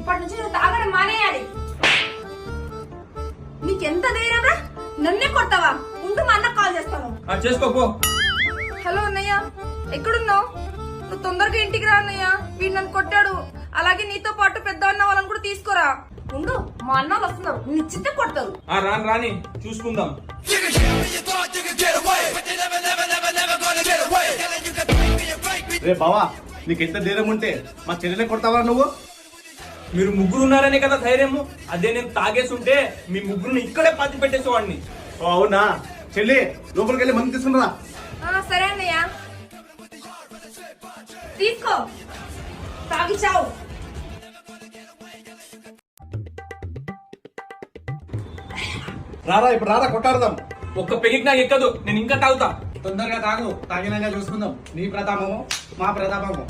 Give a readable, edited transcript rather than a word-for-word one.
ఇప్పటి నుంచి నువ్వు తాగడం మానేయాలి. నీకెంత ధైర్యంరా? నన్నే కొడతావా? ఉంటూ మా అన్నకు కాల్ చేస్తాను. చేసుకోపో. హలో అన్నయ్య, ఎక్కడున్నావు? నువ్వు తొందరగా ఇంటికి రా అన్నయ్య. వీడు నన్ను కొట్టాడు. అలాగే నీతో పాటు పెద్ద అన్న వాళ్ళని కూడా తీసుకురా. ఉండు, మా అన్న వస్తున్నారు, నిశ్చితే కొడతారు. రాని రాని చూసుకుందాం. రే బావా, నీకెంత ధైర్యం ఉంటే మా చెల్లెనే కొడతావా నువ్వు? మీరు ముగ్గురు ఉన్నారనే కదా ధైర్యము. అదే నేను తాగేసుంటే మీ ముగ్గురుని ఇక్కడే పాతి పెట్టేసేవాడిని. అవునా? చెల్లి లోపలికి వెళ్ళి మంది తీసుకురా. సరే అన్నయ్య, తీసుకో, తాగి చావు. రారా, ఇప్పుడు రారా, కొట్టాడదాం. ఒక్క పెగికి నాకు ఎక్కదు, నేను ఇంకా తాగుతా. తొందరగా తాగు, తాగినాక చూసుకుందాం. నీ ప్రతాపము మా ప్రతాపము.